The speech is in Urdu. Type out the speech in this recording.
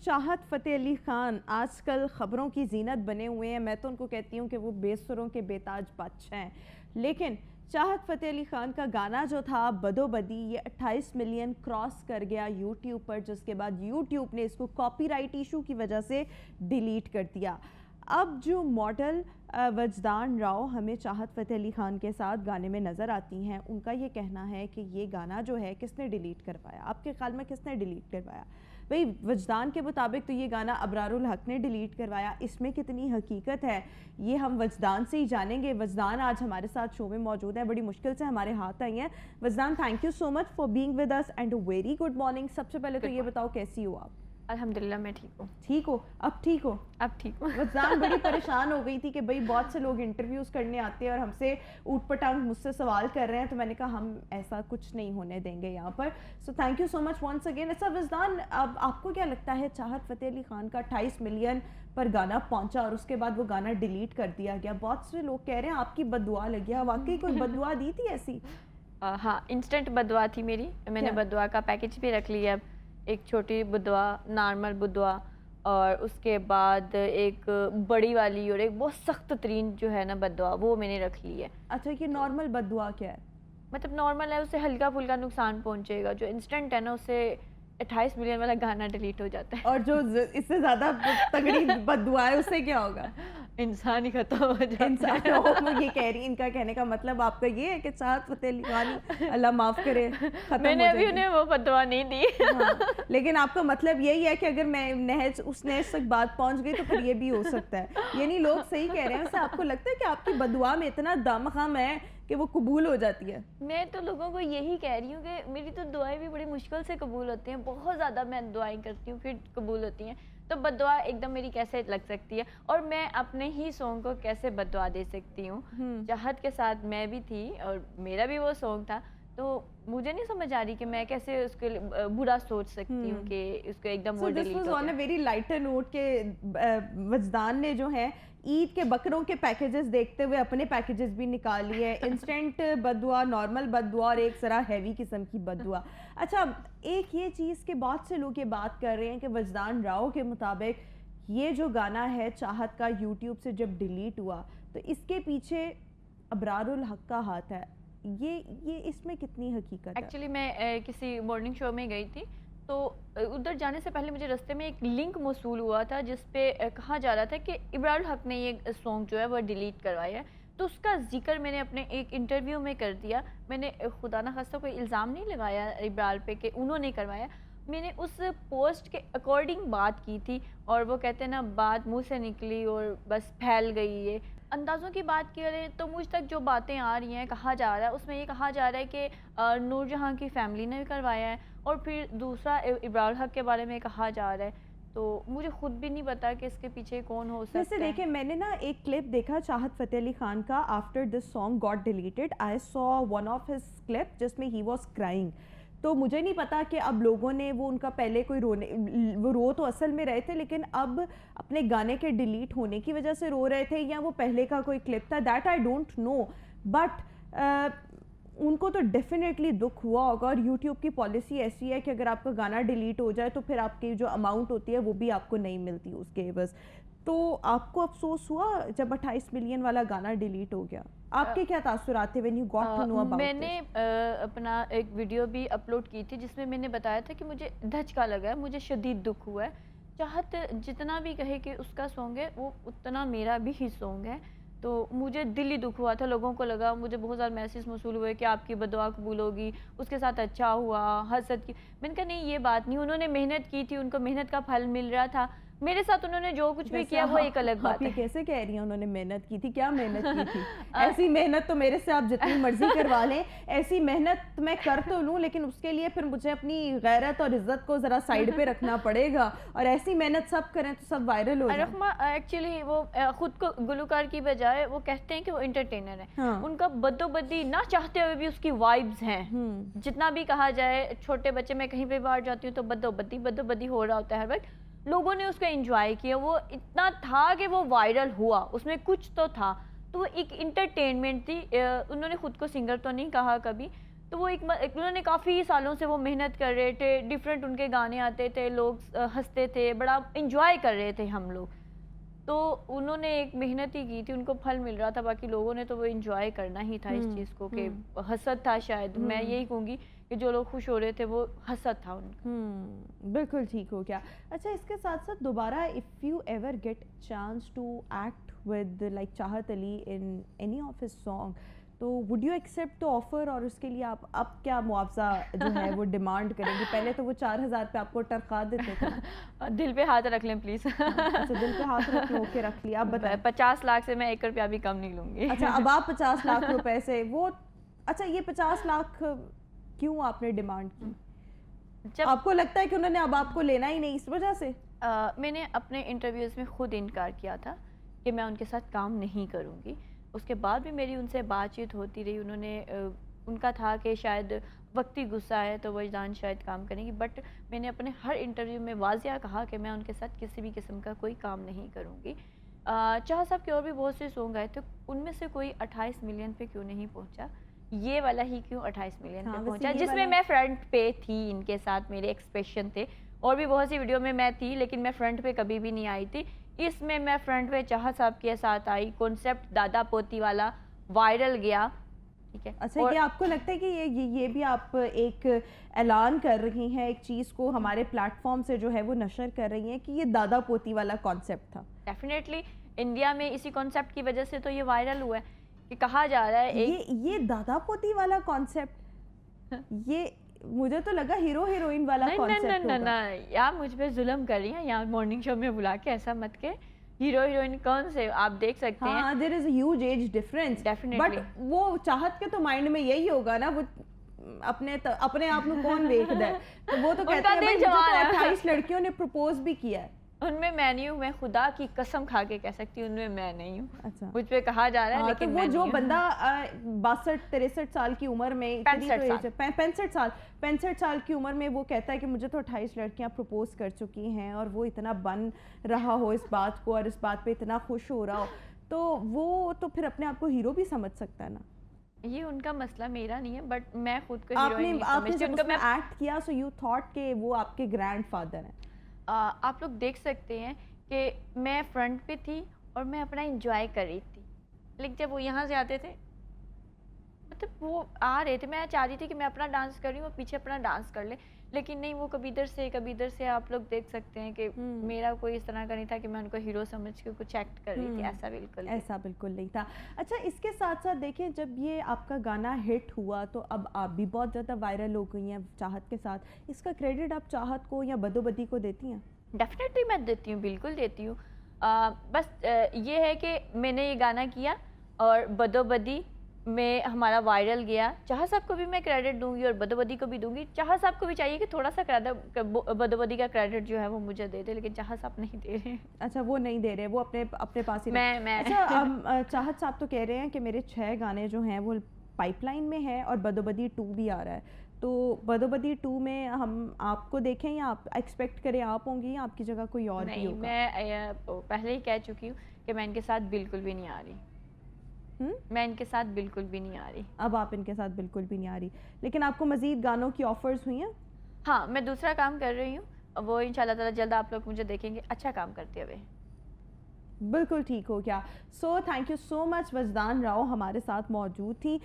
چاہت فتح علی خان آج کل خبروں کی زینت بنے ہوئے ہیں. میں تو ان کو کہتی ہوں کہ وہ بے سروں کے بے تاج بادشاہ ہیں. لیکن چاہت فتح علی خان کا گانا جو تھا بدو بدی، یہ 28 ملین کراس کر گیا یوٹیوب پر، جس کے بعد یوٹیوب نے اس کو کاپی رائٹ ایشو کی وجہ سے ڈیلیٹ کر دیا. اب جو ماڈل وجدان راؤ ہمیں چاہت فتح علی خان کے ساتھ گانے میں نظر آتی ہیں، ان کا یہ کہنا ہے کہ یہ گانا جو ہے کس نے ڈیلیٹ کروایا. آپ کے خیال میں کس نے ڈیلیٹ کروایا؟ بھئی وجدان کے مطابق تو یہ گانا ابرار الحق نے ڈیلیٹ کروایا. اس میں کتنی حقیقت ہے یہ ہم وجدان سے ہی جانیں گے. وجدان آج ہمارے ساتھ شو میں موجود ہے، بڑی مشکل سے ہمارے ہاتھ آئی ہیں. Wajdan, thank you so much for being with us and very good morning. سب سے پہلے تو یہ بتاؤ کیسی ہو آپ؟ الحمدللہ میں ٹھیک ہوں. ٹھیک ہو؟ اب ٹھیک ہو؟ اب ٹھیک ہوں. وجدان بڑی پریشان ہو گئی تھی کہ بھئی بہت سے لوگ انٹرویوز کرنے آتے ہیں اور ہم سے اوٹ پٹانگ مجھ سے سوال کر رہے ہیں، تو میں نے کہا ہم ایسا کچھ نہیں ہونے دیں گے یہاں پر. So thank you so much once again. اچھا وجدان، اب آپ کو کیا لگتا ہے چاہت فتح علی خان کا 28 ملین پر گانا پہنچا اور اس کے بعد وہ گانا ڈیلیٹ کر دیا گیا، بہت سے لوگ کہہ رہے ہیں آپ کی بد دعا لگی ہے. واقعی کوئی بد دعا دی تھی ایسی؟ ہاں، انسٹنٹ بد دعا تھی میری. میں نے بد دعا کا پیکج بھی رکھ لیا. ایک چھوٹی بد دعا، نارمل بد دعا، اور اس کے بعد ایک بڑی والی اور ایک بہت سخت ترین جو ہے نا بد دعا، وہ میں نے رکھ لی ہے. اچھا، یہ نارمل بد دعا کیا ہے؟ مطلب نارمل ہے، اس سے ہلکا پھلکا نقصان پہنچے گا. جو انسٹنٹ ہے نا، اس سے 28 ملین والا گانا ڈیلیٹ ہو جاتا ہے. اور جو اس سے زیادہ تگڑی بد دعا ہے اس سے کیا ہوگا؟ انسان ہی ختم ہو جاتا ہے. انسان یہ کہہ رہی، ان کا کہنے کا مطلب آپ کا یہ ہے کہ چاہت فتح علی خان اللہ معاف کرے ختم. میں نے ابھی انہیں وہ بد دعا نہیں دی. لیکن آپ کا مطلب یہی ہے کہ اگر میں نہج اس نہج تک بات پہنچ گئی تو پھر یہ بھی ہو سکتا ہے. یعنی لوگ صحیح کہہ رہے ہیں. ویسے آپ کو لگتا ہے کہ آپ کی بد دعا میں اتنا دامخم ہے کہ وہ قبول ہو جاتی ہے؟ میں تو لوگوں کو یہی کہہ رہی ہوں کہ میری تو دعائیں بھی بڑی مشکل سے قبول ہوتی ہیں. بہت زیادہ میں دعائیں کرتی ہوں پھر قبول ہوتی ہیں. تو بد دعا ایک دم میری کیسے لگ سکتی ہے؟ اور میں اپنے ہی سانگ کو کیسے بد دعا دے سکتی ہوں؟ چاہت کے ساتھ میں بھی تھی اور میرا بھی وہ سانگ تھا، تو مجھے نہیں سمجھ آ رہی کہ میں کیسے اس کے برا سوچ سکتی ہوں کہ اس کو ایک دم وہ ڈیلیٹ ہو جائے. ویری لائٹر نوٹ کے وجدان نے جو ہے عید کے بکروں کے پیکیجز دیکھتے ہوئے اپنے پیکیجز بھی نکال لیے. انسٹنٹ بد دعا، نارمل بد دعا اور ایک ذرا ہیوی قسم کی بد دعا. اچھا، ایک یہ چیز کہ بہت سے لوگ یہ بات کر رہے ہیں کہ وجدان راؤ کے مطابق یہ جو گانا ہے چاہت کا یوٹیوب سے جب ڈیلیٹ ہوا تو اس کے پیچھے ابرار الحق کا ہاتھ ہے. یہ اس میں کتنی حقیقت ہے؟ ایکچولی میں کسی مارننگ شو میں گئی تھی، تو ادھر جانے سے پہلے مجھے رستے میں ایک لنک موصول ہوا تھا جس پہ کہا جا رہا تھا کہ ابرار الحق نے یہ سانگ جو ہے وہ ڈیلیٹ کروایا ہے. تو اس کا ذکر میں نے اپنے ایک انٹرویو میں کر دیا. میں نے خدا نخواستہ کوئی الزام نہیں لگایا ابرار پہ کہ انہوں نے کروایا. میں نے اس پوسٹ کے اکارڈنگ بات کی تھی، اور وہ کہتے ہیں نا بات منہ سے نکلی اور بس پھیل گئی. یہ اندازوں کی بات کریں تو مجھ تک جو باتیں آ رہی ہیں، کہا جا رہا ہے، اس میں یہ کہا جا رہا ہے کہ نور جہاں کی فیملی نے بھی کروایا ہے، اور پھر دوسرا ابرار الحق کے بارے میں کہا جا رہا ہے. تو مجھے خود بھی نہیں پتا کہ اس کے پیچھے کون ہو سکتا ہے. ویسے دیکھیں، میں نے نا ایک کلپ دیکھا چاہت فتح علی خان کا after this song got deleted. I so one of his clip جس میں ہی واز کرائنگ. تو مجھے نہیں پتا کہ اب لوگوں نے وہ ان کا پہلے کوئی وہ رو تو اصل میں رہے تھے لیکن اب اپنے گانے کے ڈیلیٹ ہونے کی وجہ سے رو رہے تھے، یا وہ پہلے کا کوئی کلپ تھا. That I don't know, but ان کو تو ڈیفینیٹلی دکھ ہوا ہوگا. اور یوٹیوب کی پالیسی ایسی ہے کہ اگر آپ کا گانا ڈیلیٹ ہو جائے تو پھر آپ کی جو اماؤنٹ ہوتی ہے وہ بھی آپ کو نہیں ملتی اس کے عوض. تو آپ کو افسوس ہوا جب 28 ملین والا گانا ڈیلیٹ ہو گیا؟ آپ کے کیا تاثرات تھے when you got to know about میں نے اپنا ایک ویڈیو بھی اپلوڈ کی تھی جس میں میں نے بتایا تھا کہ مجھے دھچکا لگا ہے، مجھے شدید دکھ ہوا ہے. چاہت جتنا بھی کہے کہ اس کا سانگ ہے، وہ اتنا میرا بھی ہی سانگ ہے. تو مجھے دلی دکھ ہوا تھا. لوگوں کو لگا، مجھے بہت زیادہ میسیج موصول ہوئے کہ آپ کی بد دعا قبول ہوگی، اس کے ساتھ اچھا ہوا، حسد کی. میں نے کہا نہیں، یہ بات نہیں. انہوں نے محنت کی تھی، ان کو محنت کا پھل مل رہا تھا. میرے ساتھ انہوں نے جو کچھ بھی کیا وہ ایک الگ بات ہے. آپ یہ کیسے کہہ رہی ہیں انہوں نے محنت کی تھی؟ کیا محنت کی تھی؟ ایسی محنت تو میرے سے آپ جتنی مرضی کروا لیں، ایسی محنت میں کر تو لوں لیکن اس کے لیے پھر مجھے اپنی غیرت اور عزت کو ذرا سائیڈ پہ رکھنا پڑے گا. اور ایسی محنت سب کریں تو سب وائرل ہو جائیں. رحمہ ایکچولی وہ خود کو گلوکار کی بجائے وہ کہتے ہیں کہ وہ انٹرٹینر ہیں. ان کا بدو بدی نہ چاہتے ہوئے بھی اس کی وائبز ہیں. جتنا بھی کہا جائے، چھوٹے بچے میں کہیں پہ باہر جاتی ہوں تو بدو بدی ہو رہا ہوتا ہے ہر وقت. لوگوں نے اس کو انجوائے کیا. وہ اتنا تھا کہ وہ وائرل ہوا، اس میں کچھ تو تھا. تو وہ ایک انٹرٹینمنٹ تھی. انہوں نے خود کو سنگر تو نہیں کہا کبھی. تو وہ انہوں نے کافی سالوں سے وہ محنت کر رہے تھے، ڈیفرنٹ ان کے گانے آتے تھے، لوگ ہنستے تھے، بڑا انجوائے کر رہے تھے ہم لوگ. تو انہوں نے ایک محنت ہی کی تھی، ان کو پھل مل رہا تھا، باقی لوگوں نے تو وہ انجوائے کرنا ہی تھا اس چیز کو کہ حسد تھا شاید. میں یہی کہوں گی کہ جو لوگ خوش ہو رہے تھے وہ حسد تھا ان کا. بالکل ٹھیک ہو گیا. اچھا اس کے ساتھ ساتھ دوبارہ if you ever get chance to act with like Chahat Ali in any of his song, تو would you accept the offer, اور اس کے لیے آپ اب کیا معاوضہ جو ہے وہ ڈیمانڈ کریں گی؟ پہلے تو وہ 4,000 پہ آپ کو تنخواہ دیتے تھے. دل پہ ہاتھ رکھ لیں پلیز. اچھا دل پہ ہاتھ رکھ لو, اوکے رکھ لیا. اب بتائیں 50 لاکھ سے میں 1 روپیہ بھی کم نہیں لوں گی. اچھا اب آپ 50 لاکھ روپے سے وہ, اچھا یہ 50 لاکھ کیوں آپ نے ڈیمانڈ کی؟ جب آپ کو لگتا ہے کہ انہوں نے اب آپ کو لینا ہی نہیں اس وجہ سے؟ میں نے اپنے انٹرویوز میں خود انکار کیا تھا کہ میں ان کے ساتھ کام نہیں کروں گی. اس کے بعد بھی میری ان سے بات چیت ہوتی رہی. انہوں نے ان کا تھا کہ شاید وقتی غصہ ہے تو وجدان شاید کام کریں گی, بٹ میں نے اپنے ہر انٹرویو میں واضح کہا کہ میں ان کے ساتھ کسی بھی قسم کا کوئی کام نہیں کروں گی. چاہا صاحب کے اور بھی بہت سے سونگ آئے تھے, ان میں سے کوئی 28 ملین پہ کیوں نہیں پہنچا, یہ والا ہی کیوں 28 ملین پہ پہنچا, جس میں میں فرنٹ پہ تھی ان کے ساتھ, میرے ایکسپریشن تھے. اور بھی بہت سی ویڈیو میں تھی لیکن میں فرنٹ پہ کبھی بھی نہیں آئی تھی. اس میں فرنٹ پہ چاہت صاحب کے ساتھ آئی, کانسیپٹ دادا پوتی والا وائرل گیا. ٹھیک ہے, اچھا یہ آپ کو لگتا ہے کہ یہ بھی آپ ایک اعلان کر رہی ہیں, ایک چیز کو ہمارے پلیٹ فارم سے جو ہے وہ نشر کر رہی ہیں کہ یہ دادا پوتی والا کانسیپٹ تھا؟ ڈیفینیٹلی انڈیا میں اسی کانسیپٹ کی وجہ سے تو یہ وائرل ہوا ہے کہ کہا جا رہا ہے یہ دادا پوتی والا کانسیپٹ, یہ مجھے تو لگا ہیرو ہیروئن والا کانسیپٹ ہوگا. نہیں, آپ مجھ پہ ظلم کر رہی ہیں یہاں مارننگ شو میں بلا کے, ایسا مت کہ ہیرو ہیروئن کون سے آپ دیکھ سکتے ہیں. ہاں there is a huge age difference, but وہ چاہت کے تو مائنڈ میں یہی ہوگا نا, وہ اپنے آپ کو کون دیکھتا ہے, تو وہ تو کہتے ہیں 28 لڑکیوں نے پروپوز بھی کیا ہے. ان میں میں نہیں ہوں, میں خدا کی قسم کھا کے کہہ سکتی ہوں ان میں میں نہیں ہوں. اچھا مجھ پہ کہا جا رہا ہے لیکن وہ جو بندہ 62-63 سال کی عمر میں 65 سال کی عمر میں وہ کہتا ہے کہ مجھے تو 28 لڑکیاں پروپوز کر چکی ہیں, اور وہ اتنا بن رہا ہو اس بات کو اور اس بات پہ اتنا خوش ہو رہا ہو, تو وہ تو پھر اپنے آپ کو ہیرو بھی سمجھ سکتا ہے نا. یہ ان کا مسئلہ, میرا نہیں ہے, بٹ میں خود کو آپ ہیروئن نہیں سمجھتی. ان کو ایکٹ کیا سو یو تھاٹ کہ وہ آپ کے گرینڈ فادر ہیں. آپ لوگ دیکھ سکتے ہیں کہ میں فرنٹ پہ تھی اور میں اپنا انجوائے کر رہی تھی, لیکن جب وہ یہاں سے آتے تھے, مطلب وہ آ رہے تھے, میں چاہ رہی تھی کہ میں اپنا ڈانس کر رہی ہوں اور پیچھے اپنا ڈانس کر لیں, لیکن نہیں, وہ کبھی ادھر سے آپ لوگ دیکھ سکتے ہیں کہ میرا کوئی اس طرح کا نہیں تھا کہ میں ان کو ہیرو سمجھ کے کچھ ایکٹ کر رہی تھی, ایسا بالکل نہیں تھا. اچھا اس کے ساتھ ساتھ دیکھیں, جب یہ آپ کا گانا ہٹ ہوا تو اب آپ بھی بہت زیادہ وائرل ہو گئی ہیں چاہت کے ساتھ, اس کا کریڈٹ آپ چاہت کو یا بدو بدی کو دیتی ہیں؟ ڈیفینیٹلی میں دیتی ہوں, بالکل دیتی ہوں. بس یہ ہے کہ میں نے یہ گانا کیا اور بدو بدی میں ہمارا وائرل گیا. چاہت صاحب کو بھی میں کریڈٹ دوں گی اور بدو بدی کو بھی دوں گی. چاہت صاحب کو بھی چاہیے کہ تھوڑا سا بدو بدی کا کریڈٹ جو ہے وہ مجھے دے دے, لیکن چاہت صاحب نہیں دے رہے. اچھا وہ نہیں دے رہے, وہ اپنے پاس ہی. اچھا چاہت صاحب تو کہہ رہے ہیں کہ میرے 6 گانے جو ہیں وہ پائپ لائن میں ہے اور بدو بدی 2 بھی آ رہا ہے, تو بدو بدی 2 میں ہم آپ کو دیکھیں یا آپ ایکسپیکٹ کریں آپ ہوں گی یا آپ کی جگہ کوئی اور بھی ہوگا؟ میں پہلے ہی کہہ چکی ہوں کہ میں ان کے ساتھ بالکل بھی نہیں آ رہی. میں ان کے ساتھ بالکل بھی نہیں آ رہی. اب آپ ان کے ساتھ بالکل بھی نہیں آ رہی, لیکن آپ کو مزید گانوں کی آفرز ہوئی ہیں؟ ہاں, میں دوسرا کام کر رہی ہوں, وہ انشاءاللہ تعالی جلد آپ لوگ مجھے دیکھیں گے اچھا کام کرتے ہوئے. بالکل ٹھیک ہو گیا. سو تھینک یو سو مچ. وجدان راؤ ہمارے ساتھ موجود تھی.